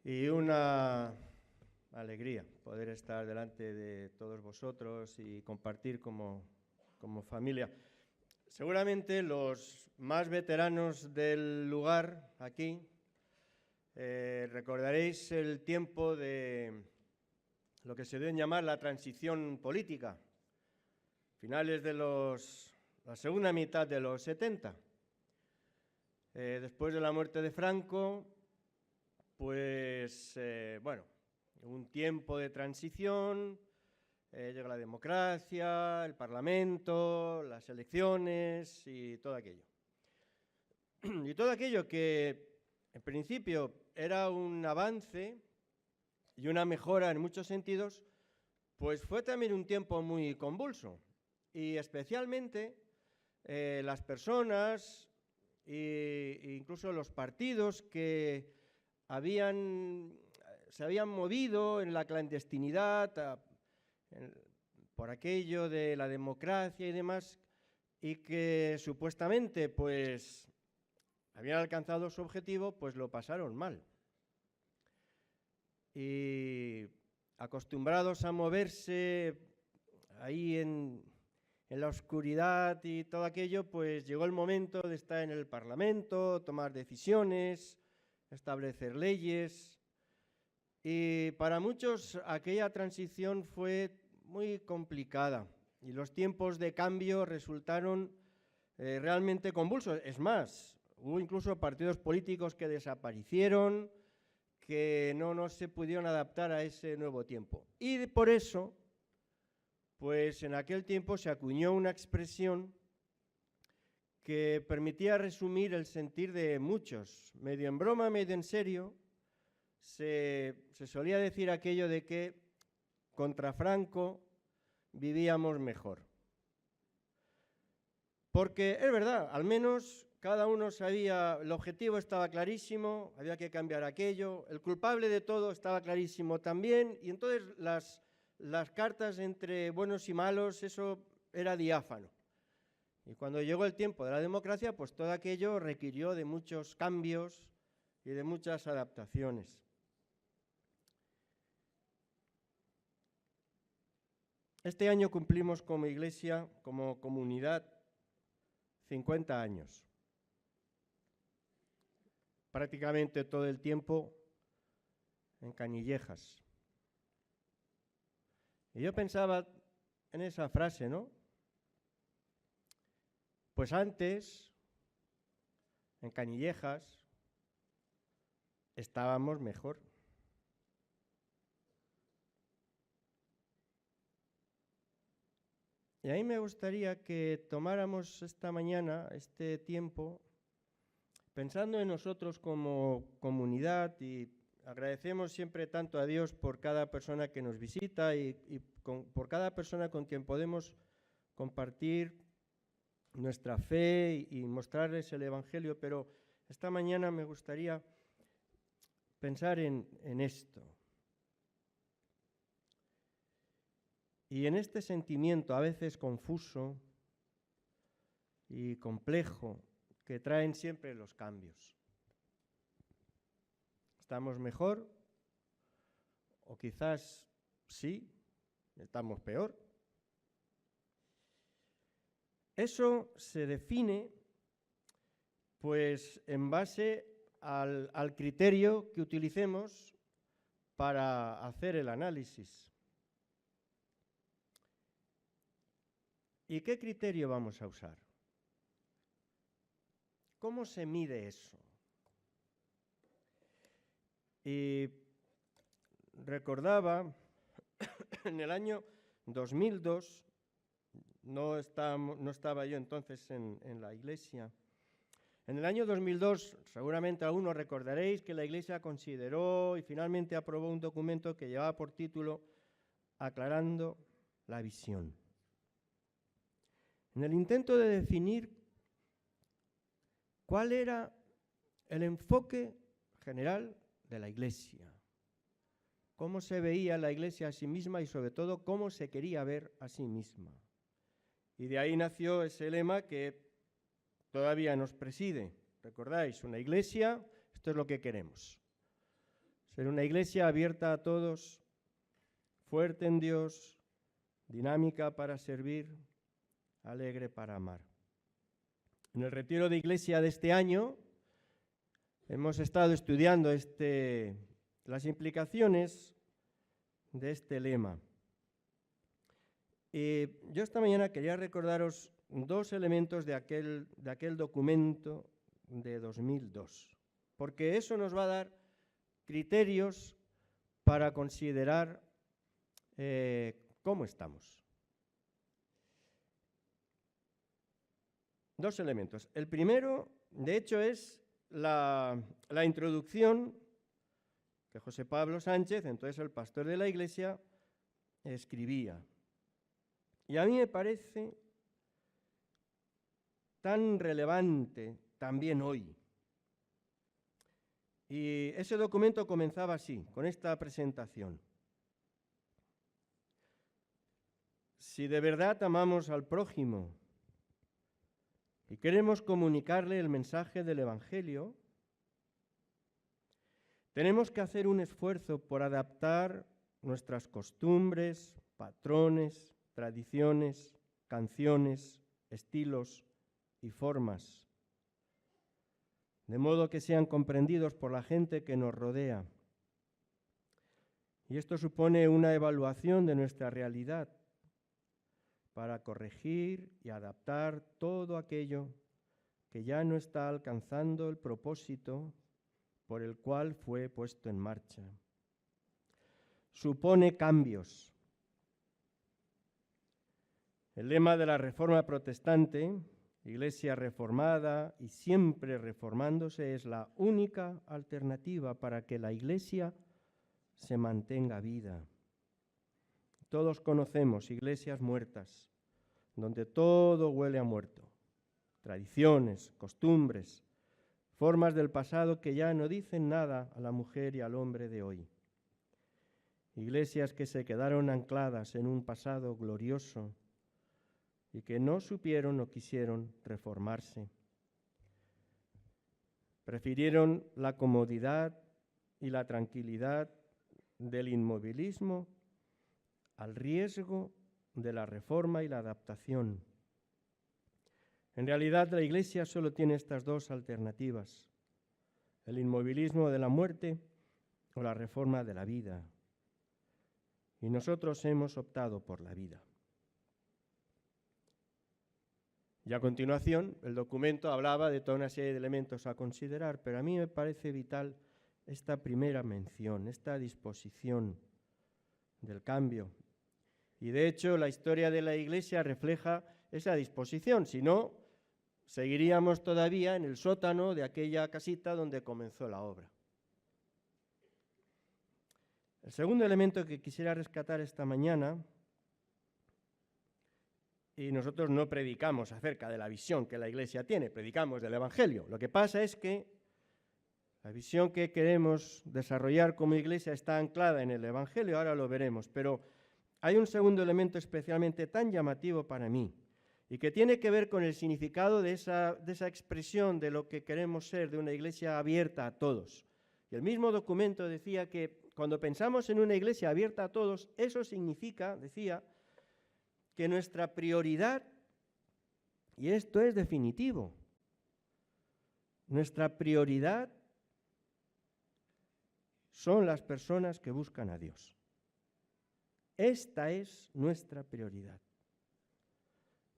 Y una alegría poder estar delante de todos vosotros y compartir como familia. Seguramente los más veteranos del lugar aquí recordaréis el tiempo de lo que se debe llamar la transición política, finales de la segunda mitad de los 70. Después de la muerte de Franco, pues, un tiempo de transición, llega la democracia, el Parlamento, las elecciones y todo aquello. Y todo aquello que, en principio, era un avance y una mejora en muchos sentidos, pues fue también un tiempo muy convulso. Y especialmente las personas e incluso los partidos que se habían movido en la clandestinidad por aquello de la democracia y demás, y que supuestamente pues habían alcanzado su objetivo, pues lo pasaron mal. Y acostumbrados a moverse ahí en la oscuridad y todo aquello, pues llegó el momento de estar en el Parlamento, tomar decisiones, establecer leyes, y para muchos aquella transición fue muy complicada y los tiempos de cambio resultaron realmente convulsos. Es más, hubo incluso partidos políticos que desaparecieron, que no se pudieron adaptar a ese nuevo tiempo. Y por eso, pues en aquel tiempo se acuñó una expresión que permitía resumir el sentir de muchos, medio en broma, medio en serio. Se solía decir aquello de que contra Franco vivíamos mejor. Porque es verdad, al menos cada uno sabía, el objetivo estaba clarísimo, había que cambiar aquello, el culpable de todo estaba clarísimo también, y entonces las cartas entre buenos y malos, eso era diáfano. Y cuando llegó el tiempo de la democracia, pues todo aquello requirió de muchos cambios y de muchas adaptaciones. Este año cumplimos como Iglesia, como comunidad, 50 años. Prácticamente todo el tiempo en Canillejas. Y yo pensaba en esa frase, ¿no? Pues antes, en Canillejas, estábamos mejor. Y a mí me gustaría que tomáramos esta mañana, este tiempo, pensando en nosotros como comunidad, y agradecemos siempre tanto a Dios por cada persona que nos visita y por cada persona con quien podemos compartir nuestra fe y mostrarles el Evangelio, pero esta mañana me gustaría pensar en esto. Y en este sentimiento a veces confuso y complejo que traen siempre los cambios. ¿Estamos mejor? O quizás sí, estamos peor. Eso se define pues en base al criterio que utilicemos para hacer el análisis. ¿Y qué criterio vamos a usar? ¿Cómo se mide eso? Y recordaba en el año 2002, no estaba yo entonces en la Iglesia. En el año 2002, seguramente algunos recordaréis que la Iglesia consideró y finalmente aprobó un documento que llevaba por título Aclarando la visión. En el intento de definir cuál era el enfoque general de la Iglesia, cómo se veía la Iglesia a sí misma y sobre todo cómo se quería ver a sí misma. Y de ahí nació ese lema que todavía nos preside. ¿Recordáis? Una Iglesia, esto es lo que queremos. ser una iglesia abierta a todos, fuerte en Dios, dinámica para servir, alegre para amar. En el retiro de iglesia de este año hemos estado estudiando las implicaciones de este lema. Yo esta mañana quería recordaros dos elementos de aquel documento de 2002, porque eso nos va a dar criterios para considerar cómo estamos. Dos elementos. El primero, de hecho, es la introducción que José Pablo Sánchez, entonces el pastor de la Iglesia, escribía. Y a mí me parece tan relevante también hoy. Y ese documento comenzaba así, con esta presentación. Si de verdad amamos al prójimo y queremos comunicarle el mensaje del Evangelio, tenemos que hacer un esfuerzo por adaptar nuestras costumbres, patrones, tradiciones, canciones, estilos y formas, de modo que sean comprendidos por la gente que nos rodea. Y esto supone una evaluación de nuestra realidad para corregir y adaptar todo aquello que ya no está alcanzando el propósito por el cual fue puesto en marcha. Supone cambios. El lema de la Reforma Protestante, Iglesia reformada y siempre reformándose, es la única alternativa para que la Iglesia se mantenga viva. Todos conocemos iglesias muertas, donde todo huele a muerto. Tradiciones, costumbres, formas del pasado que ya no dicen nada a la mujer y al hombre de hoy. Iglesias que se quedaron ancladas en un pasado glorioso y que no supieron o quisieron reformarse. Prefirieron la comodidad y la tranquilidad del inmovilismo al riesgo de la reforma y la adaptación. En realidad, la Iglesia solo tiene estas dos alternativas: el inmovilismo de la muerte o la reforma de la vida. Y nosotros hemos optado por la vida. Y a continuación, el documento hablaba de toda una serie de elementos a considerar, pero a mí me parece vital esta primera mención, esta disposición del cambio. Y de hecho, la historia de la Iglesia refleja esa disposición, si no, seguiríamos todavía en el sótano de aquella casita donde comenzó la obra. El segundo elemento que quisiera rescatar esta mañana, y nosotros no predicamos acerca de la visión que la Iglesia tiene, predicamos del Evangelio. Lo que pasa es que la visión que queremos desarrollar como Iglesia está anclada en el Evangelio, ahora lo veremos, pero hay un segundo elemento especialmente tan llamativo para mí y que tiene que ver con el significado de esa expresión de lo que queremos ser, de una Iglesia abierta a todos. Y el mismo documento decía que cuando pensamos en una Iglesia abierta a todos, eso significa, decía, que nuestra prioridad, y esto es definitivo, nuestra prioridad son las personas que buscan a Dios. Esta es nuestra prioridad.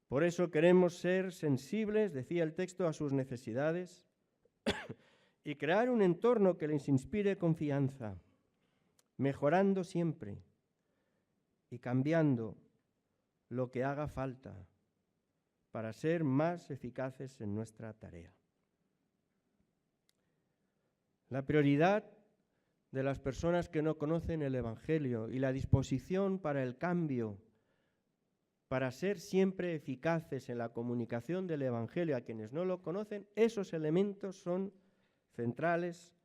Por eso queremos ser sensibles, decía el texto, a sus necesidades y crear un entorno que les inspire confianza, mejorando siempre y cambiando lo que haga falta para ser más eficaces en nuestra tarea. La prioridad de las personas que no conocen el Evangelio y la disposición para el cambio, para ser siempre eficaces en la comunicación del Evangelio a quienes no lo conocen, esos elementos son centrales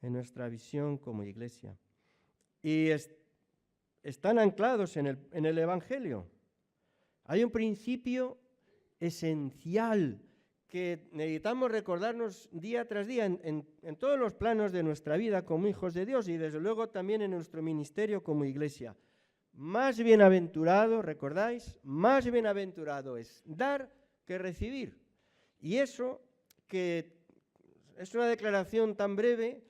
en nuestra visión como Iglesia. Y están anclados en el Evangelio. Hay un principio esencial que necesitamos recordarnos día tras día en todos los planos de nuestra vida como hijos de Dios y desde luego también en nuestro ministerio como iglesia. Más bienaventurado, ¿recordáis? Más bienaventurado es dar que recibir. Y eso, que es una declaración tan breve,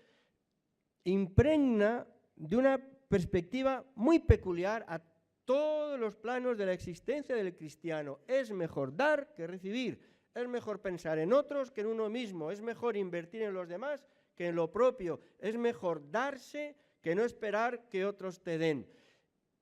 impregna de una perspectiva muy peculiar a todos los planos de la existencia del cristiano. Es mejor dar que recibir. Es mejor pensar en otros que en uno mismo. Es mejor invertir en los demás que en lo propio. Es mejor darse que no esperar que otros te den.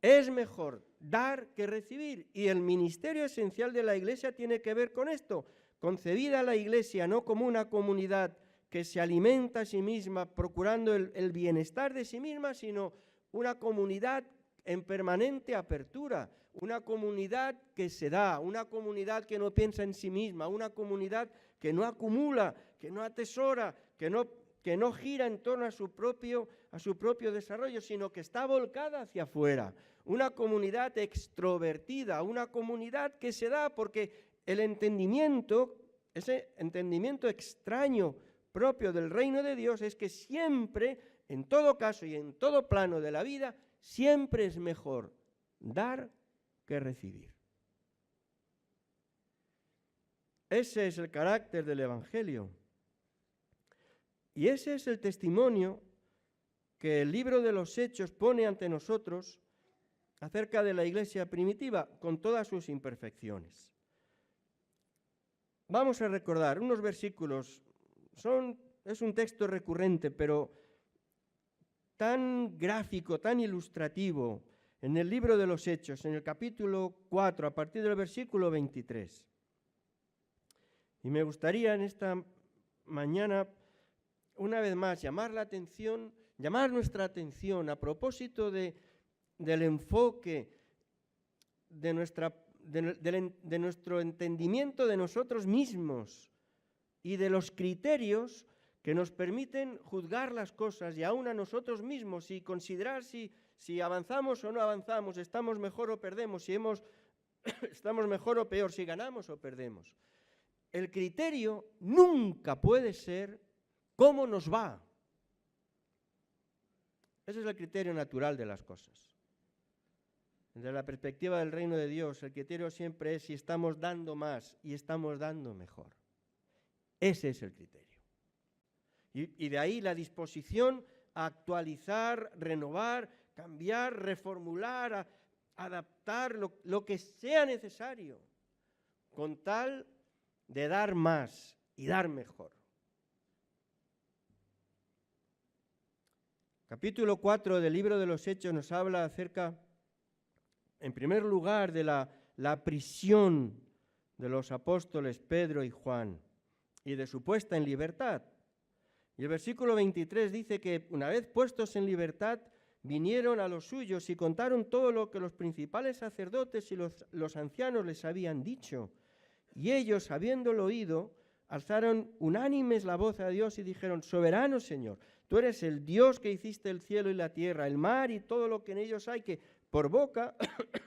Es mejor dar que recibir. Y el ministerio esencial de la Iglesia tiene que ver con esto. Concebida la Iglesia no como una comunidad que se alimenta a sí misma procurando el bienestar de sí misma, sino una comunidad en permanente apertura, una comunidad que se da, una comunidad que no piensa en sí misma, una comunidad que no acumula, que no atesora, que no gira en torno a su propio desarrollo, sino que está volcada hacia afuera. Una comunidad extrovertida, una comunidad que se da porque el entendimiento, ese entendimiento extraño propio del reino de Dios es que siempre, en todo caso y en todo plano de la vida, siempre es mejor dar que recibir. Ese es el carácter del Evangelio. Y ese es el testimonio que el libro de los Hechos pone ante nosotros acerca de la iglesia primitiva, con todas sus imperfecciones. Vamos a recordar unos versículos. Es un texto recurrente, pero tan gráfico, tan ilustrativo, en el libro de los Hechos, en el capítulo 4, a partir del versículo 23. Y me gustaría en esta mañana, una vez más, llamar nuestra atención a propósito del enfoque de nuestro entendimiento de nosotros mismos y de los criterios que nos permiten juzgar las cosas y aún a nosotros mismos y considerar si avanzamos o no avanzamos, estamos mejor o perdemos, estamos mejor o peor, si ganamos o perdemos. El criterio nunca puede ser cómo nos va. Ese es el criterio natural de las cosas. Desde la perspectiva del reino de Dios, el criterio siempre es si estamos dando más y estamos dando mejor. Ese es el criterio. Y de ahí la disposición a actualizar, renovar, cambiar, reformular, adaptar lo que sea necesario, con tal de dar más y dar mejor. Capítulo 4 del libro de los Hechos nos habla acerca, en primer lugar, de la prisión de los apóstoles Pedro y Juan y de su puesta en libertad. Y el versículo 23 dice que una vez puestos en libertad, vinieron a los suyos y contaron todo lo que los principales sacerdotes y los ancianos les habían dicho. Y ellos, habiéndolo oído, alzaron unánimes la voz a Dios y dijeron: Soberano Señor, tú eres el Dios que hiciste el cielo y la tierra, el mar y todo lo que en ellos hay, que por boca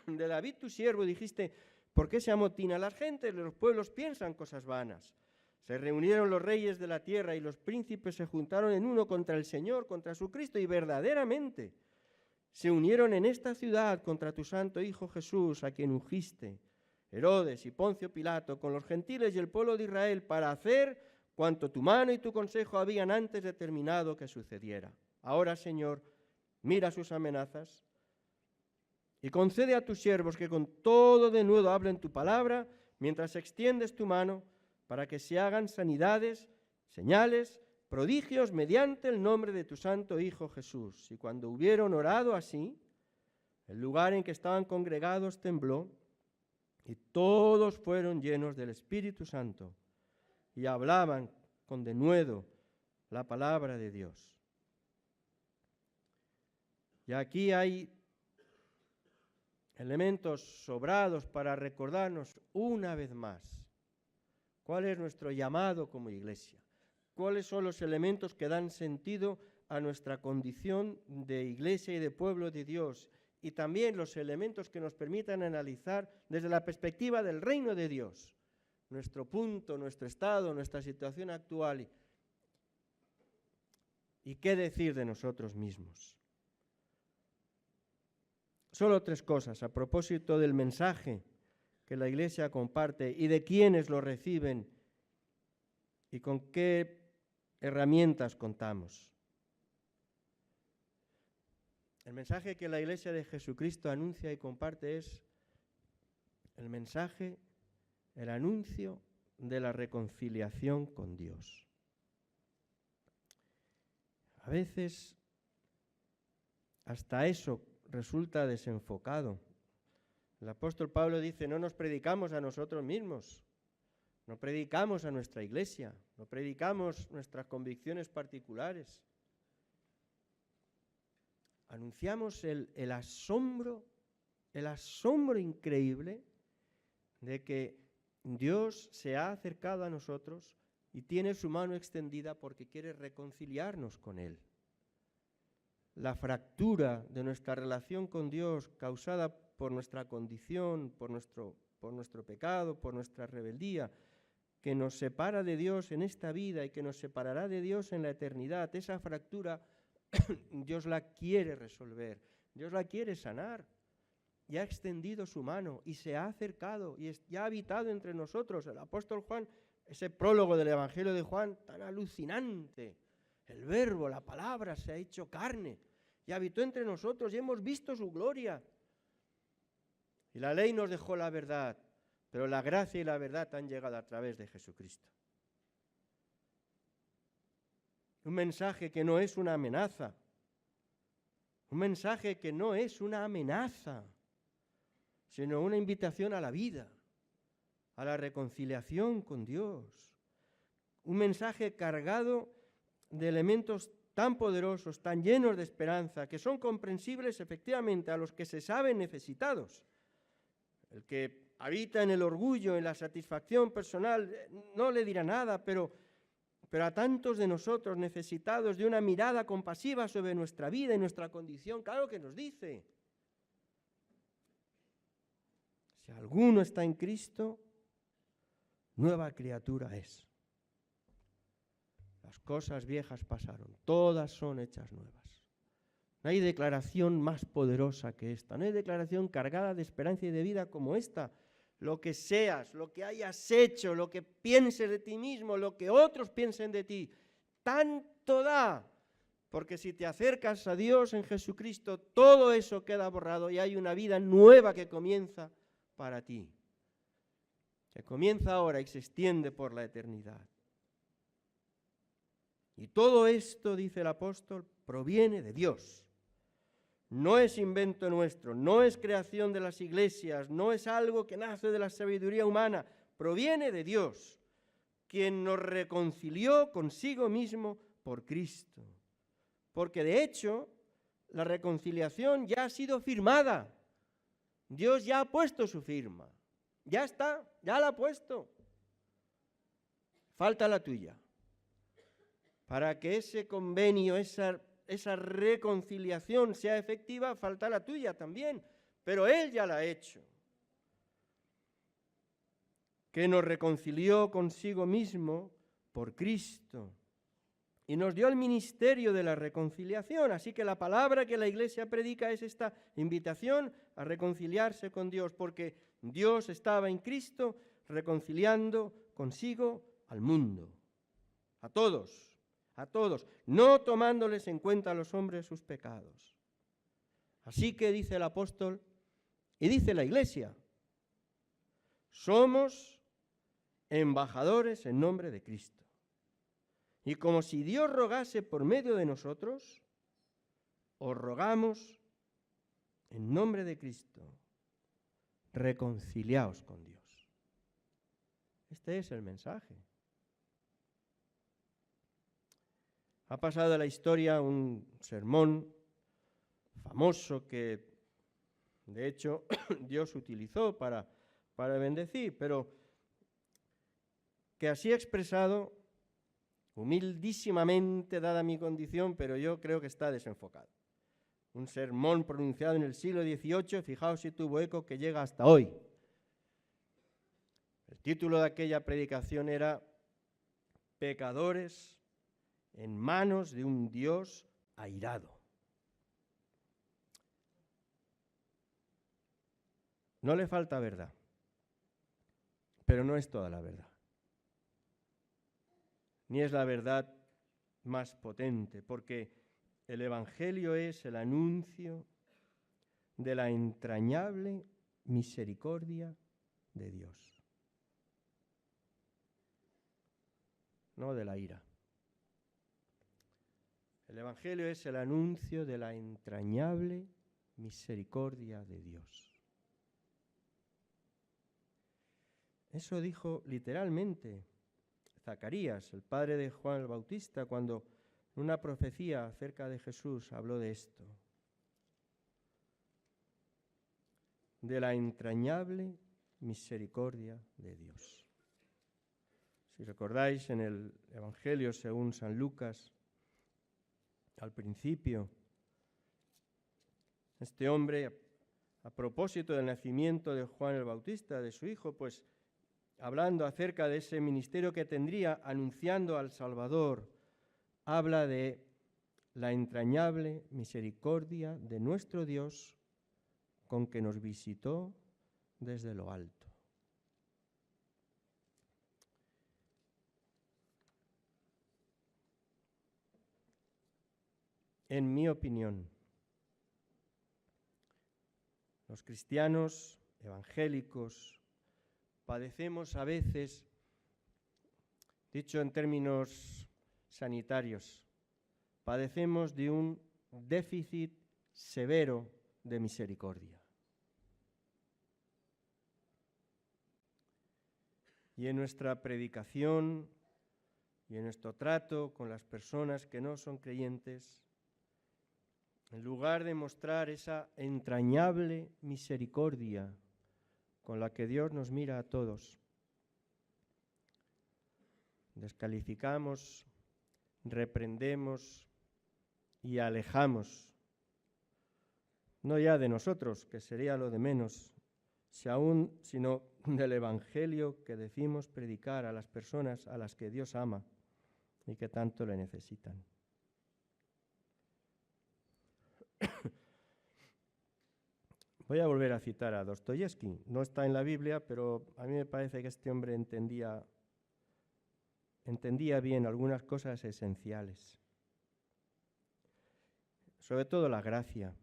de David tu siervo dijiste: ¿por qué se amotinan las gentes? Los pueblos piensan cosas vanas. Se reunieron los reyes de la tierra y los príncipes se juntaron en uno contra el Señor, contra su Cristo, y verdaderamente se unieron en esta ciudad contra tu santo Hijo Jesús, a quien ungiste, Herodes y Poncio Pilato, con los gentiles y el pueblo de Israel, para hacer cuanto tu mano y tu consejo habían antes determinado que sucediera. Ahora, Señor, mira sus amenazas y concede a tus siervos que con todo denuedo hablen tu palabra, mientras extiendes tu mano, para que se hagan sanidades, señales, prodigios mediante el nombre de tu santo Hijo Jesús. Y cuando hubieron orado así, el lugar en que estaban congregados tembló, y todos fueron llenos del Espíritu Santo, y hablaban con denuedo la palabra de Dios. Y aquí hay elementos sobrados para recordarnos una vez más cuál es nuestro llamado como iglesia, cuáles son los elementos que dan sentido a nuestra condición de iglesia y de pueblo de Dios, y también los elementos que nos permitan analizar desde la perspectiva del reino de Dios nuestro punto, nuestro estado, nuestra situación actual. ¿Y qué decir de nosotros mismos? Solo 3 cosas a propósito del mensaje que la Iglesia comparte y de quienes lo reciben y con qué herramientas contamos. El mensaje que la Iglesia de Jesucristo anuncia y comparte es el mensaje, el anuncio de la reconciliación con Dios. A veces hasta eso resulta desenfocado. El apóstol Pablo dice, no nos predicamos a nosotros mismos, no predicamos a nuestra iglesia, no predicamos nuestras convicciones particulares. Anunciamos el asombro increíble de que Dios se ha acercado a nosotros y tiene su mano extendida porque quiere reconciliarnos con Él. La fractura de nuestra relación con Dios causada por nuestra condición, por nuestro pecado, por nuestra rebeldía, que nos separa de Dios en esta vida y que nos separará de Dios en la eternidad, esa fractura Dios la quiere resolver, Dios la quiere sanar. Y ha extendido su mano y se ha acercado y ha habitado entre nosotros. El apóstol Juan, ese prólogo del Evangelio de Juan, tan alucinante. El verbo, la palabra se ha hecho carne y habitó entre nosotros y hemos visto su gloria. Y la ley nos dejó la verdad, pero la gracia y la verdad han llegado a través de Jesucristo. Un mensaje que no es una amenaza. Un mensaje que no es una amenaza, sino una invitación a la vida, a la reconciliación con Dios. Un mensaje cargado de elementos tan poderosos, tan llenos de esperanza, que son comprensibles efectivamente a los que se saben necesitados. El que habita en el orgullo, en la satisfacción personal, no le dirá nada, pero a tantos de nosotros necesitados de una mirada compasiva sobre nuestra vida y nuestra condición, claro que nos dice: si alguno está en Cristo, nueva criatura es. Las cosas viejas pasaron, todas son hechas nuevas. No hay declaración más poderosa que esta, no hay declaración cargada de esperanza y de vida como esta. Lo que seas, lo que hayas hecho, lo que pienses de ti mismo, lo que otros piensen de ti, tanto da. Porque si te acercas a Dios en Jesucristo, todo eso queda borrado y hay una vida nueva que comienza para ti, que comienza ahora y se extiende por la eternidad. Y todo esto, dice el apóstol, proviene de Dios. No es invento nuestro, no es creación de las iglesias, no es algo que nace de la sabiduría humana, proviene de Dios, quien nos reconcilió consigo mismo por Cristo. Porque de hecho, la reconciliación ya ha sido firmada. Dios ya ha puesto su firma. Ya está, ya la ha puesto. Falta la tuya. Para que ese convenio, esa reconciliación sea efectiva, falta la tuya también. Pero Él ya la ha hecho. Que nos reconcilió consigo mismo por Cristo. Y nos dio el ministerio de la reconciliación. Así que la palabra que la Iglesia predica es esta invitación a reconciliarse con Dios, porque Dios estaba en Cristo reconciliando consigo al mundo, a todos, no tomándoles en cuenta a los hombres sus pecados. Así que dice el apóstol y dice la Iglesia, somos embajadores en nombre de Cristo. Y como si Dios rogase por medio de nosotros, os rogamos en nombre de Cristo, reconciliaos con Dios. Este es el mensaje. Ha pasado a la historia un sermón famoso que, de hecho, Dios utilizó para bendecir, pero que así expresado, humildísimamente, dada mi condición, pero yo creo que está desenfocado. Un sermón pronunciado en el siglo XVIII, fijaos si tuvo eco, que llega hasta hoy. El El título de aquella predicación era Pecadores en manos de un Dios airado. No le falta verdad, pero no es toda la verdad. Ni es la verdad más potente, porque el Evangelio es el anuncio de la entrañable misericordia de Dios, no de la ira. El Evangelio es el anuncio de la entrañable misericordia de Dios. Eso dijo literalmente Zacarías, el padre de Juan el Bautista, cuando en una profecía acerca de Jesús habló de esto. De la entrañable misericordia de Dios. Si recordáis en el Evangelio según San Lucas, al principio, este hombre, a propósito del nacimiento de Juan el Bautista, de su hijo, pues hablando acerca de ese ministerio que tendría, anunciando al Salvador, habla de la entrañable misericordia de nuestro Dios con que nos visitó desde lo alto. En mi opinión, los cristianos evangélicos padecemos a veces, dicho en términos sanitarios, padecemos de un déficit severo de misericordia. Y en nuestra predicación y en nuestro trato con las personas que no son creyentes, en lugar de mostrar esa entrañable misericordia con la que Dios nos mira a todos, descalificamos, reprendemos y alejamos, no ya de nosotros, que sería lo de menos, sino del Evangelio que decimos predicar a las personas a las que Dios ama y que tanto le necesitan. Voy a volver a citar a Dostoyevski. No está en la Biblia, pero a mí me parece que este hombre entendía bien algunas cosas esenciales. Sobre todo la gracia,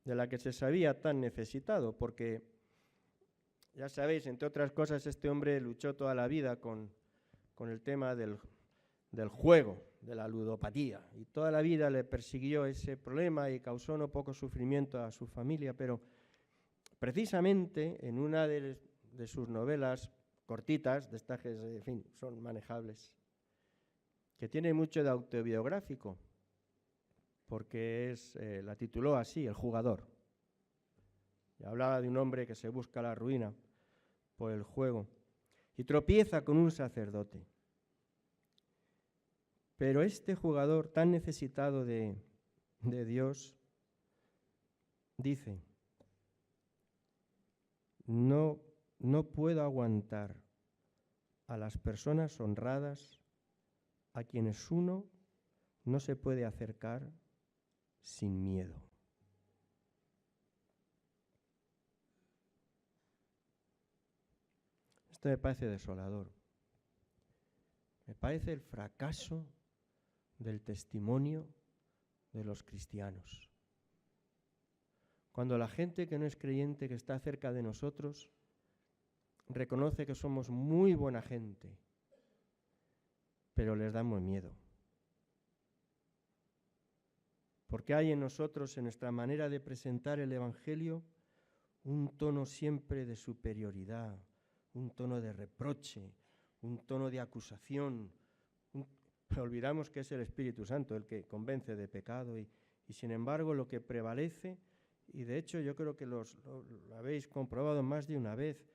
de la que se sabía tan necesitado, porque, ya sabéis, entre otras cosas, este hombre luchó toda la vida con el tema del juego, de la ludopatía, y toda la vida le persiguió ese problema y causó no poco sufrimiento a su familia, pero precisamente en una de sus novelas cortitas, de estas que, en fin, son manejables, que tiene mucho de autobiográfico, porque la tituló así, El jugador, y hablaba de un hombre que se busca la ruina por el juego, y tropieza con un sacerdote. Pero este jugador tan necesitado de Dios dice, no puedo aguantar a las personas honradas a quienes uno no se puede acercar sin miedo. Esto me parece desolador. Me parece el fracaso del testimonio de los cristianos. Cuando la gente que no es creyente, que está cerca de nosotros, reconoce que somos muy buena gente, pero les damos miedo. Porque hay en nosotros, en nuestra manera de presentar el Evangelio, un tono siempre de superioridad, un tono de reproche, un tono de acusación. Olvidamos que es el Espíritu Santo el que convence de pecado y sin embargo lo que prevalece, y de hecho yo creo que lo habéis comprobado más de una vez,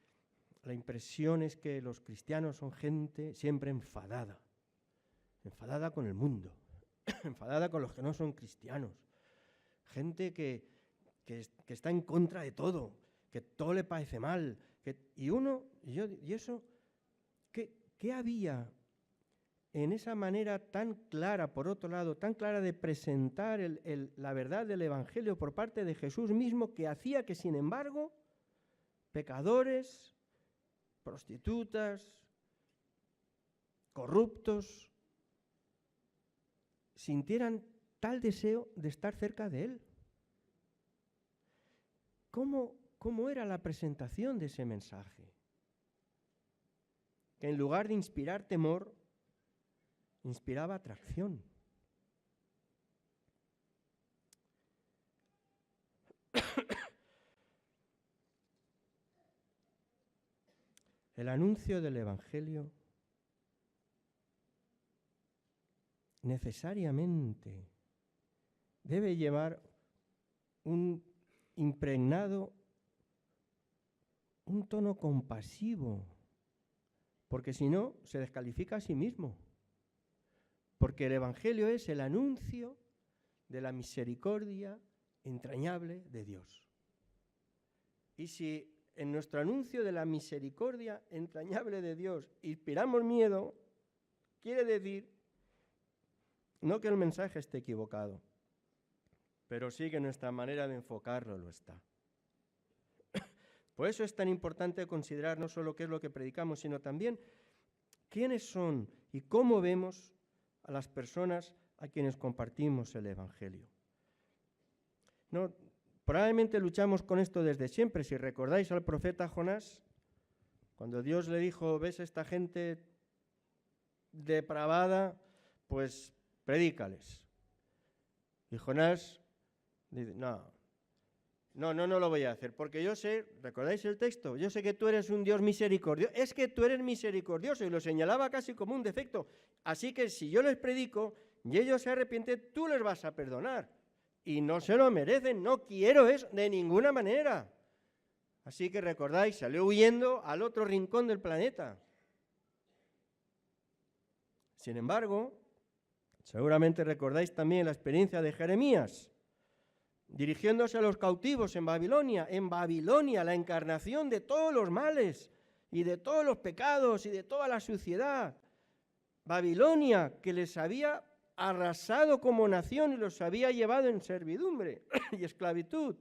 la impresión es que los cristianos son gente siempre enfadada con el mundo, enfadada con los que no son cristianos, gente que está en contra de todo, que todo le parece mal, ¿Y eso qué había en esa manera tan clara, por otro lado, tan clara de presentar la verdad del Evangelio por parte de Jesús mismo, que hacía que, sin embargo, pecadores, prostitutas, corruptos, sintieran tal deseo de estar cerca de Él? ¿Cómo era la presentación de ese mensaje? Que en lugar de inspirar temor, inspiraba atracción. El anuncio del Evangelio necesariamente debe llevar impregnado un tono compasivo, porque si no, se descalifica a sí mismo. Porque el Evangelio es el anuncio de la misericordia entrañable de Dios. Y si en nuestro anuncio de la misericordia entrañable de Dios inspiramos miedo, quiere decir no que el mensaje esté equivocado, pero sí que nuestra manera de enfocarlo lo está. Por eso es tan importante considerar no solo qué es lo que predicamos, sino también quiénes son y cómo vemos a las personas a quienes compartimos el Evangelio. No, probablemente luchamos con esto desde siempre. Si recordáis al profeta Jonás, cuando Dios le dijo, ¿ves a esta gente depravada? Pues predícales. Y Jonás dice, no lo voy a hacer, porque yo sé, ¿recordáis el texto? Yo sé que tú eres un Dios misericordioso. Es que tú eres misericordioso, y lo señalaba casi como un defecto. Así que si yo les predico y ellos se arrepienten, tú les vas a perdonar. Y no se lo merecen, no quiero eso de ninguna manera. Así que recordáis, salió huyendo al otro rincón del planeta. Sin embargo, seguramente recordáis también la experiencia de Jeremías, dirigiéndose a los cautivos en Babilonia, la encarnación de todos los males y de todos los pecados y de toda la suciedad. Babilonia, que les había arrasado como nación y los había llevado en servidumbre y esclavitud.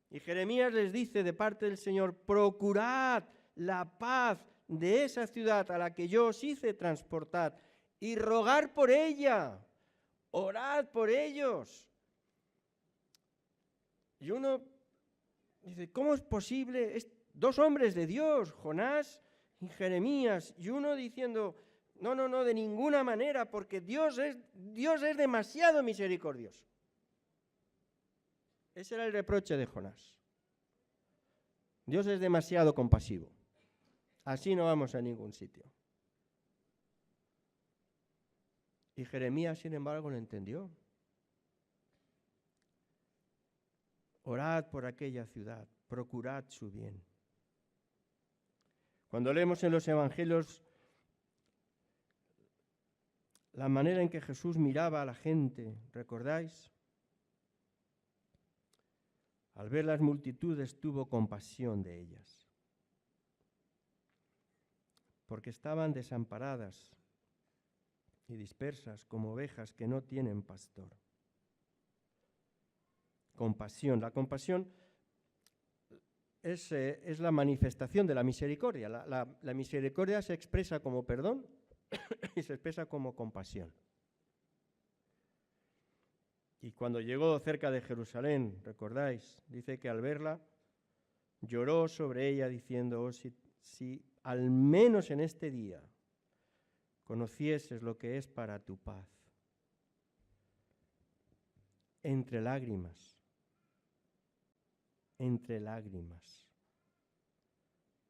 Y Jeremías les dice de parte del Señor, procurad la paz de esa ciudad a la que yo os hice transportar y rogar por ella, orad por ellos. Y uno dice, ¿cómo es posible? Dos hombres de Dios, Jonás y Jeremías, y uno diciendo, no, de ninguna manera, porque Dios es demasiado misericordioso. Ese era el reproche de Jonás. Dios es demasiado compasivo. Así no vamos a ningún sitio. Y Jeremías, sin embargo, lo entendió. Orad por aquella ciudad, procurad su bien. Cuando leemos en los evangelios la manera en que Jesús miraba a la gente, ¿recordáis? Al ver las multitudes tuvo compasión de ellas, porque estaban desamparadas y dispersas como ovejas que no tienen pastor. Compasión. La compasión es la manifestación de la misericordia. La misericordia se expresa como perdón y se expresa como compasión. Y cuando llegó cerca de Jerusalén, ¿recordáis? Dice que al verla lloró sobre ella diciendo, oh, si al menos en este día conocieses lo que es para tu paz. Entre lágrimas.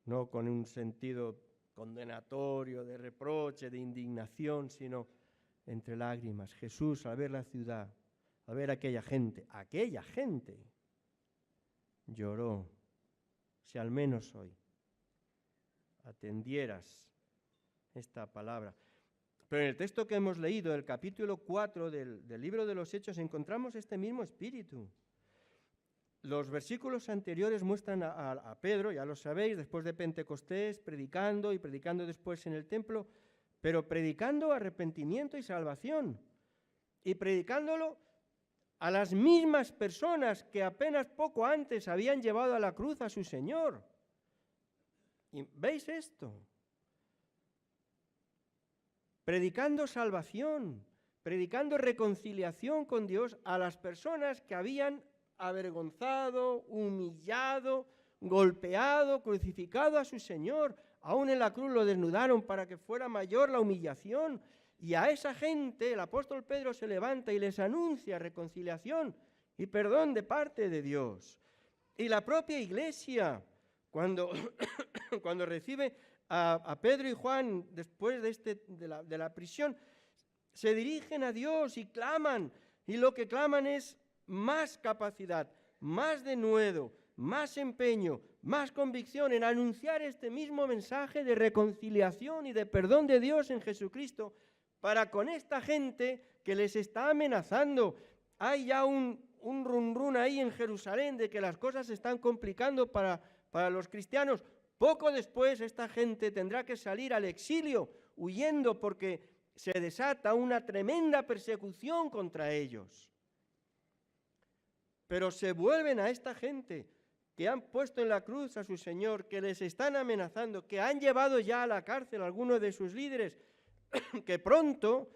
No con un sentido condenatorio, de reproche, de indignación, sino entre lágrimas. Jesús, al ver la ciudad, al ver aquella gente, lloró. Si al menos hoy atendieras esta palabra. Pero en el texto que hemos leído, el capítulo 4 del libro de los Hechos, encontramos este mismo espíritu. Los versículos anteriores muestran a Pedro, ya lo sabéis, después de Pentecostés, predicando y predicando después en el templo, pero predicando arrepentimiento y salvación, y predicándolo a las mismas personas que apenas poco antes habían llevado a la cruz a su Señor. ¿Y veis esto? Predicando salvación, predicando reconciliación con Dios a las personas que habían avergonzado, humillado, golpeado, crucificado a su Señor. Aún en la cruz lo desnudaron para que fuera mayor la humillación. Y a esa gente el apóstol Pedro se levanta y les anuncia reconciliación y perdón de parte de Dios. Y la propia iglesia, cuando recibe a Pedro y Juan después de la prisión, se dirigen a Dios y claman. Y lo que claman es más capacidad, más denuedo, más empeño, más convicción en anunciar este mismo mensaje de reconciliación y de perdón de Dios en Jesucristo para con esta gente que les está amenazando. Hay ya un run run ahí en Jerusalén de que las cosas se están complicando para los cristianos. Poco después esta gente tendrá que salir al exilio huyendo porque se desata una tremenda persecución contra ellos. Pero se vuelven a esta gente que han puesto en la cruz a su Señor, que les están amenazando, que han llevado ya a la cárcel a algunos de sus líderes, que pronto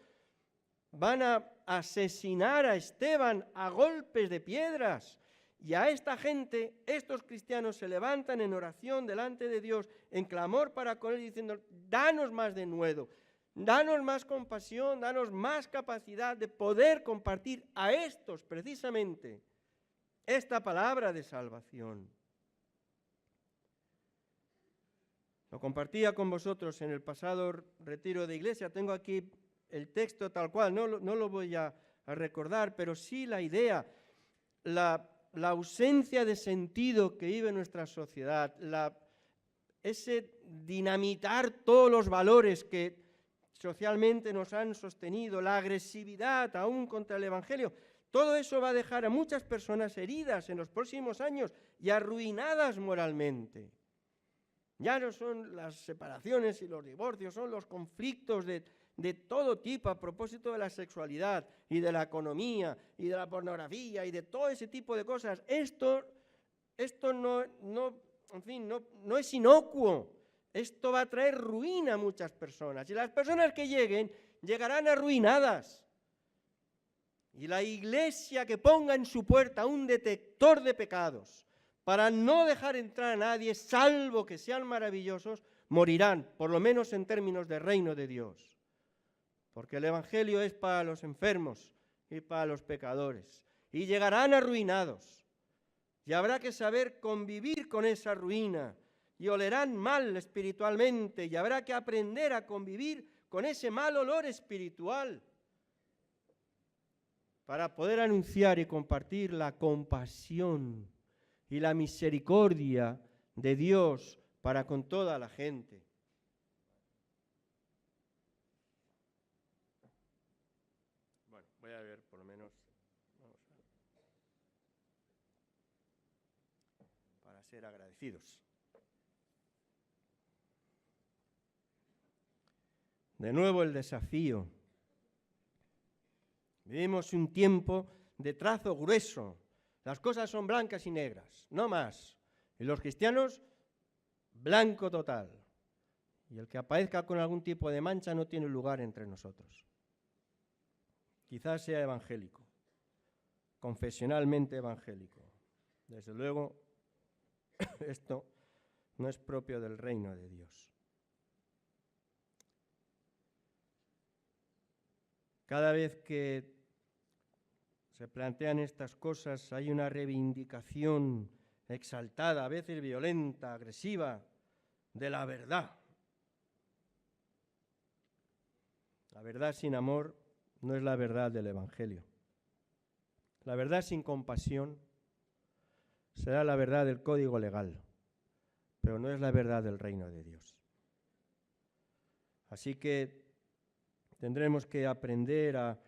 van a asesinar a Esteban a golpes de piedras. Y a esta gente, estos cristianos se levantan en oración delante de Dios, en clamor para con Él, diciendo: danos más denuedo, danos más compasión, danos más capacidad de poder compartir a estos precisamente esta palabra de salvación. Lo compartía con vosotros en el pasado retiro de iglesia. Tengo aquí el texto tal cual, no lo voy a recordar, pero sí la idea, la ausencia de sentido que vive nuestra sociedad, ese dinamitar todos los valores que socialmente nos han sostenido, la agresividad aún contra el Evangelio. Todo eso va a dejar a muchas personas heridas en los próximos años y arruinadas moralmente. Ya no son las separaciones y los divorcios, son los conflictos de todo tipo a propósito de la sexualidad y de la economía y de la pornografía y de todo ese tipo de cosas. Esto no es inocuo. Esto va a traer ruina a muchas personas. Y las personas que lleguen, llegarán arruinadas. Y la iglesia que ponga en su puerta un detector de pecados para no dejar entrar a nadie, salvo que sean maravillosos, morirán, por lo menos en términos de reino de Dios. Porque el Evangelio es para los enfermos y para los pecadores. Y llegarán arruinados. Y habrá que saber convivir con esa ruina. Y olerán mal espiritualmente. Y habrá que aprender a convivir con ese mal olor espiritual, para poder anunciar y compartir la compasión y la misericordia de Dios para con toda la gente. Bueno, voy a ver por lo menos, para ser agradecidos. De nuevo el desafío. Vivimos un tiempo de trazo grueso. Las cosas son blancas y negras, no más. Y los cristianos, blanco total. Y el que aparezca con algún tipo de mancha no tiene lugar entre nosotros. Quizás sea evangélico, confesionalmente evangélico. Desde luego, esto no es propio del reino de Dios. Cada vez que se plantean estas cosas hay una reivindicación exaltada, a veces violenta, agresiva, de la verdad. La verdad sin amor no es la verdad del Evangelio. La verdad sin compasión será la verdad del código legal, pero no es la verdad del reino de Dios. Así que tendremos que aprender a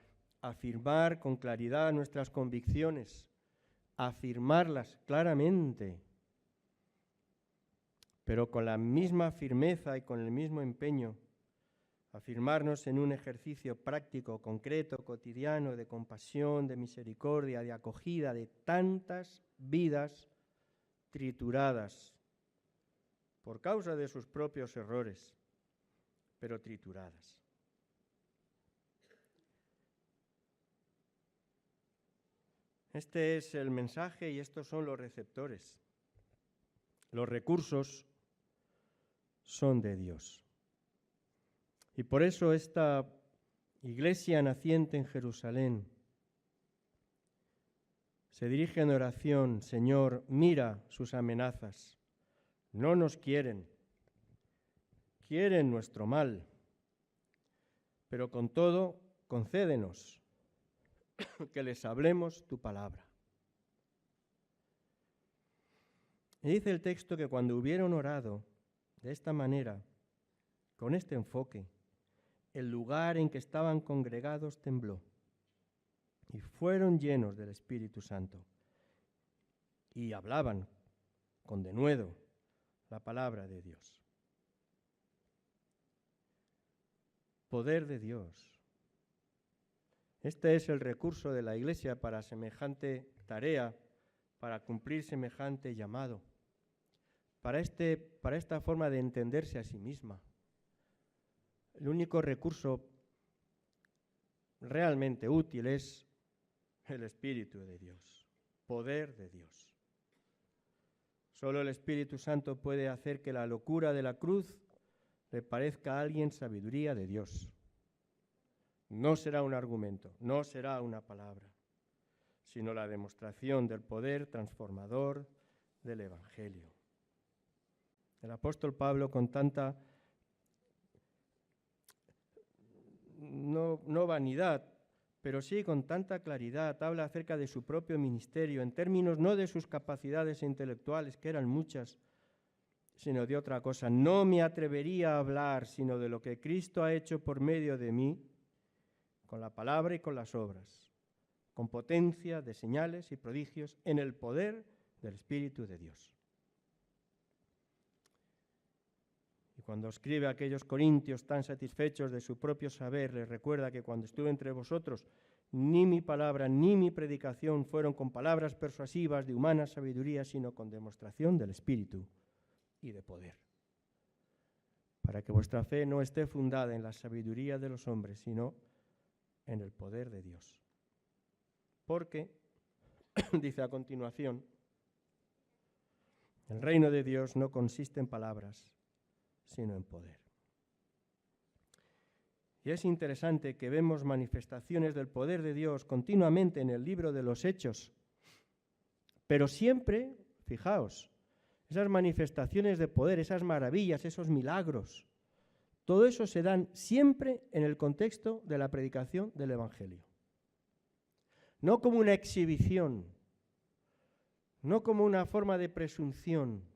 afirmar con claridad nuestras convicciones, afirmarlas claramente, pero con la misma firmeza y con el mismo empeño, afirmarnos en un ejercicio práctico, concreto, cotidiano, de compasión, de misericordia, de acogida de tantas vidas trituradas por causa de sus propios errores, pero trituradas. Este es el mensaje y estos son los receptores. Los recursos son de Dios. Y por eso esta iglesia naciente en Jerusalén se dirige en oración: Señor, mira sus amenazas. No nos quieren, quieren nuestro mal, pero con todo, concédenos que les hablemos tu palabra. Y dice el texto que cuando hubieron orado de esta manera, con este enfoque, el lugar en que estaban congregados tembló y fueron llenos del Espíritu Santo y hablaban con denuedo la palabra de Dios. Poder de Dios. Este es el recurso de la Iglesia para semejante tarea, para cumplir semejante llamado, para esta forma de entenderse a sí misma. El único recurso realmente útil es el Espíritu de Dios, poder de Dios. Solo el Espíritu Santo puede hacer que la locura de la cruz le parezca a alguien sabiduría de Dios. No será un argumento, no será una palabra, sino la demostración del poder transformador del Evangelio. El apóstol Pablo, con tanta no vanidad, pero sí con tanta claridad, habla acerca de su propio ministerio, en términos no de sus capacidades intelectuales, que eran muchas, sino de otra cosa. No me atrevería a hablar sino de lo que Cristo ha hecho por medio de mí, con la palabra y con las obras, con potencia de señales y prodigios, en el poder del Espíritu de Dios. Y cuando escribe a aquellos corintios tan satisfechos de su propio saber, les recuerda que cuando estuve entre vosotros, ni mi palabra ni mi predicación fueron con palabras persuasivas de humana sabiduría, sino con demostración del Espíritu y de poder, para que vuestra fe no esté fundada en la sabiduría de los hombres, sino en el poder de Dios. Porque, dice a continuación, el reino de Dios no consiste en palabras, sino en poder. Y es interesante que vemos manifestaciones del poder de Dios continuamente en el libro de los Hechos, pero siempre, fijaos, esas manifestaciones de poder, esas maravillas, esos milagros, todo eso se dan siempre en el contexto de la predicación del Evangelio. No como una exhibición, no como una forma de presunción,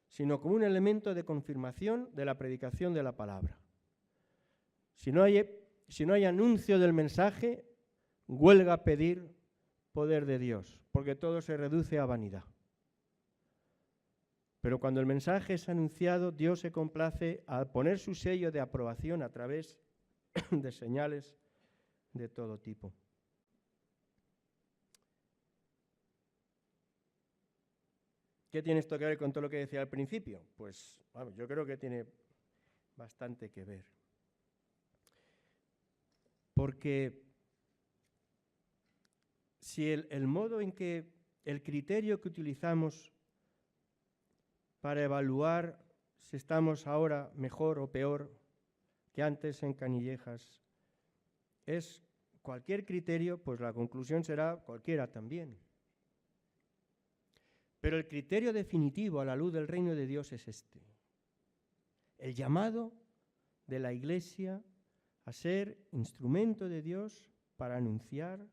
sino como un elemento de confirmación de la predicación de la palabra. Si no hay anuncio del mensaje, huelga a pedir poder de Dios, porque todo se reduce a vanidad. Pero cuando el mensaje es anunciado, Dios se complace a poner su sello de aprobación a través de señales de todo tipo. ¿Qué tiene esto que ver con todo lo que decía al principio? Pues yo creo que tiene bastante que ver. Porque si el modo en que el criterio que utilizamos para evaluar si estamos ahora mejor o peor que antes en Canillejas es cualquier criterio, pues la conclusión será cualquiera también. Pero el criterio definitivo a la luz del reino de Dios es este: el llamado de la Iglesia a ser instrumento de Dios para anunciar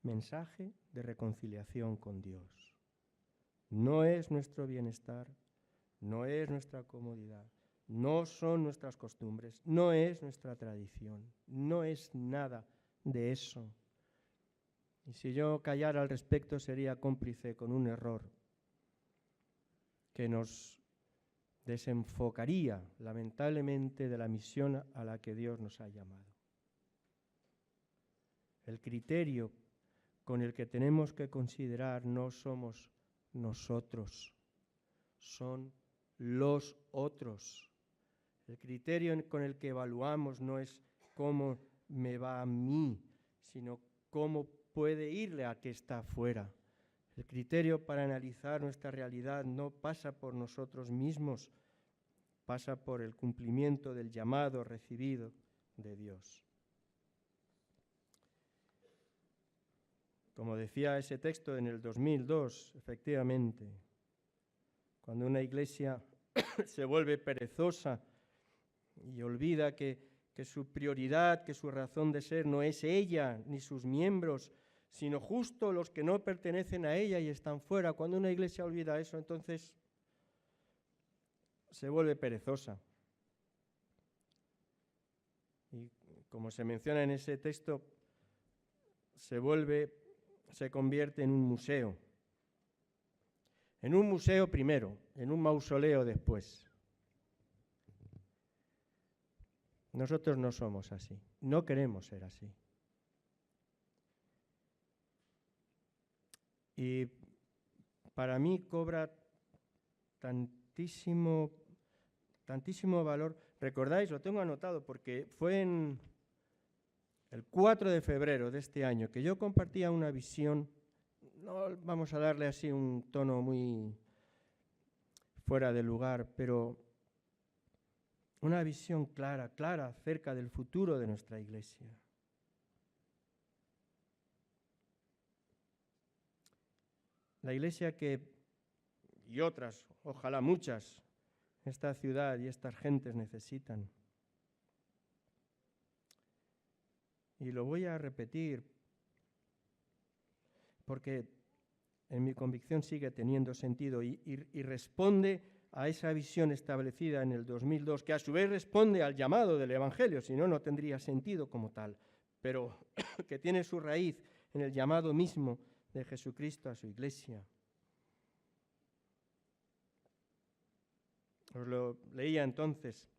mensaje de reconciliación con Dios. No es nuestro bienestar, no es nuestra comodidad, no son nuestras costumbres, no es nuestra tradición, no es nada de eso. Y si yo callara al respecto sería cómplice con un error que nos desenfocaría lamentablemente de la misión a la que Dios nos ha llamado. El criterio con el que tenemos que considerar no somos nosotros, son los otros. El criterio con el que evaluamos no es cómo me va a mí, sino cómo puede irle a que está afuera. El criterio para analizar nuestra realidad no pasa por nosotros mismos, pasa por el cumplimiento del llamado recibido de Dios. Como decía ese texto en el 2002, efectivamente, cuando una iglesia se vuelve perezosa y olvida que su prioridad, que su razón de ser no es ella ni sus miembros, sino justo los que no pertenecen a ella y están fuera. Cuando una iglesia olvida eso, entonces se vuelve perezosa. Y como se menciona en ese texto, se convierte en un museo. En un museo primero, en un mausoleo después. Nosotros no somos así, no queremos ser así. Y para mí cobra tantísimo valor. ¿Recordáis? Lo tengo anotado porque fue en el 4 de febrero de este año que yo compartía una visión, no vamos a darle así un tono muy fuera de lugar, pero una visión clara acerca del futuro de nuestra iglesia. La iglesia y otras, ojalá muchas, esta ciudad y estas gentes necesitan. Y lo voy a repetir porque en mi convicción sigue teniendo sentido y responde a esa visión establecida en el 2002, que a su vez responde al llamado del Evangelio, si no, no tendría sentido como tal, pero que tiene su raíz en el llamado mismo de Jesucristo a su iglesia. Os lo leía entonces,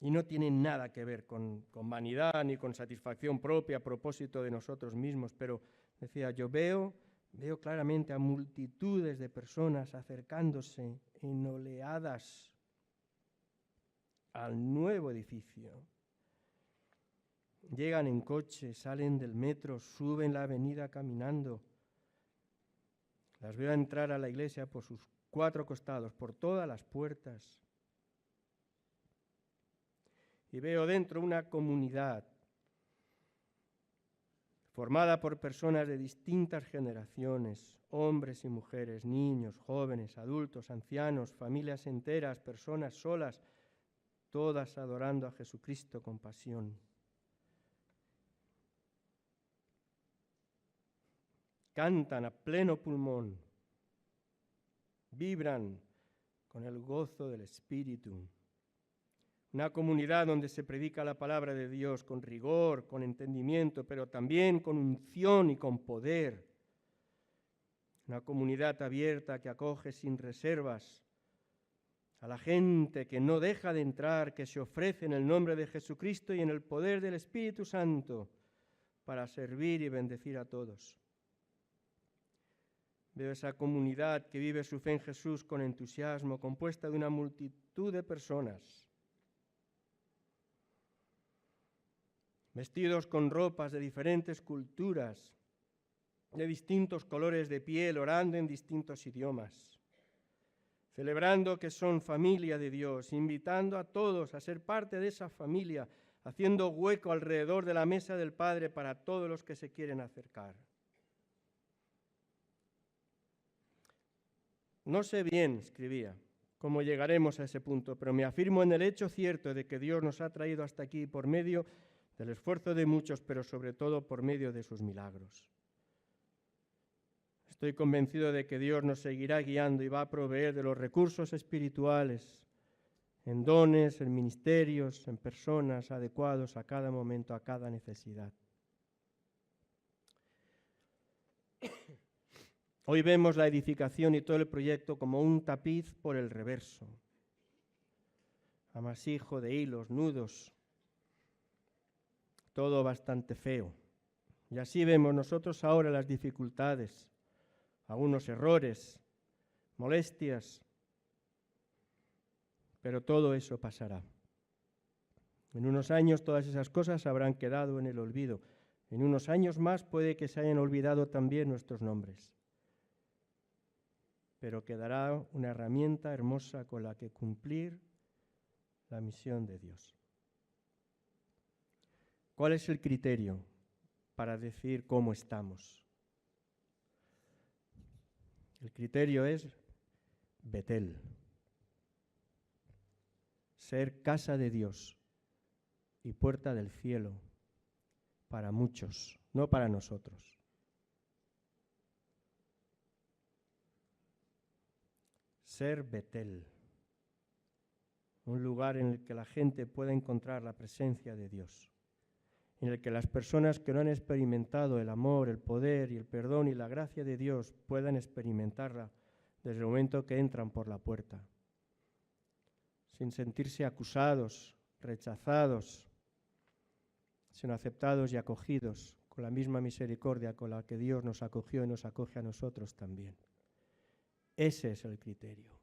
y no tiene nada que ver con vanidad ni con satisfacción propia a propósito de nosotros mismos, pero decía, yo veo claramente a multitudes de personas acercándose en oleadas al nuevo edificio. Llegan en coche, salen del metro, suben la avenida caminando. Las veo entrar a la iglesia por sus 4 costados, por todas las puertas. Y veo dentro una comunidad formada por personas de distintas generaciones, hombres y mujeres, niños, jóvenes, adultos, ancianos, familias enteras, personas solas, todas adorando a Jesucristo con pasión. Cantan a pleno pulmón, vibran con el gozo del Espíritu. Una comunidad donde se predica la palabra de Dios con rigor, con entendimiento, pero también con unción y con poder. Una comunidad abierta que acoge sin reservas a la gente que no deja de entrar, que se ofrece en el nombre de Jesucristo y en el poder del Espíritu Santo para servir y bendecir a todos. Veo esa comunidad que vive su fe en Jesús con entusiasmo, compuesta de una multitud de personas, vestidos con ropas de diferentes culturas, de distintos colores de piel, orando en distintos idiomas, celebrando que son familia de Dios, invitando a todos a ser parte de esa familia, haciendo hueco alrededor de la mesa del Padre para todos los que se quieren acercar. No sé bien, escribía, cómo llegaremos a ese punto, pero me afirmo en el hecho cierto de que Dios nos ha traído hasta aquí por medio del esfuerzo de muchos, pero sobre todo por medio de sus milagros. Estoy convencido de que Dios nos seguirá guiando y va a proveer de los recursos espirituales, en dones, en ministerios, en personas adecuados a cada momento, a cada necesidad. Hoy vemos la edificación y todo el proyecto como un tapiz por el reverso, amasijo de hilos, nudos, todo bastante feo. Y así vemos nosotros ahora las dificultades, algunos errores, molestias, pero todo eso pasará. En unos años todas esas cosas habrán quedado en el olvido. En unos años más puede que se hayan olvidado también nuestros nombres. Pero quedará una herramienta hermosa con la que cumplir la misión de Dios. ¿Cuál es el criterio para decir cómo estamos? El criterio es Betel, ser casa de Dios y puerta del cielo para muchos, no para nosotros. Ser Betel, un lugar en el que la gente pueda encontrar la presencia de Dios, en el que las personas que no han experimentado el amor, el poder y el perdón y la gracia de Dios puedan experimentarla desde el momento que entran por la puerta, sin sentirse acusados, rechazados, sino aceptados y acogidos con la misma misericordia con la que Dios nos acogió y nos acoge a nosotros también. Ese es el criterio.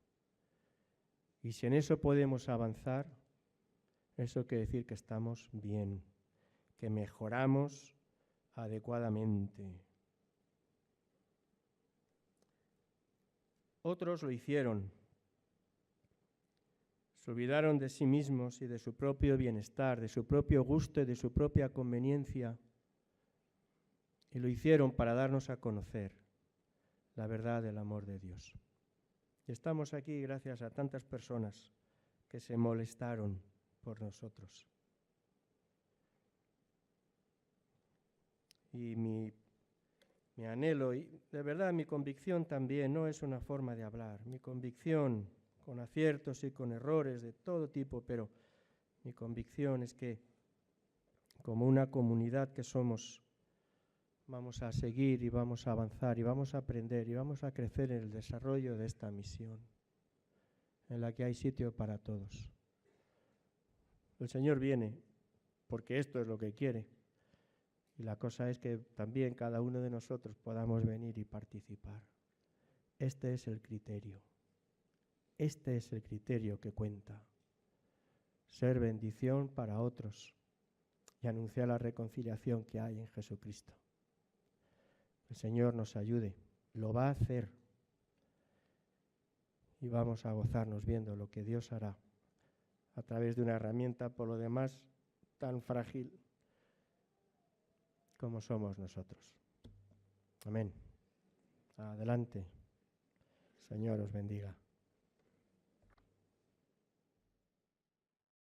Y si en eso podemos avanzar, eso quiere decir que estamos bien, que mejoramos adecuadamente. Otros lo hicieron. Se olvidaron de sí mismos y de su propio bienestar, de su propio gusto y de su propia conveniencia. Y lo hicieron para darnos a conocer la verdad del amor de Dios. Y estamos aquí gracias a tantas personas que se molestaron por nosotros. Y mi anhelo, y de verdad mi convicción también, no es una forma de hablar, mi convicción, con aciertos y con errores de todo tipo, pero mi convicción es que como una comunidad que somos, vamos a seguir y vamos a avanzar y vamos a aprender y vamos a crecer en el desarrollo de esta misión, en la que hay sitio para todos. El Señor viene porque esto es lo que quiere. Y la cosa es que también cada uno de nosotros podamos venir y participar. Este es el criterio. Este es el criterio que cuenta. Ser bendición para otros y anunciar la reconciliación que hay en Jesucristo. El Señor nos ayude. Lo va a hacer. Y vamos a gozarnos viendo lo que Dios hará a través de una herramienta, por lo demás, tan frágil como somos nosotros. Amén. Adelante. Señor os bendiga.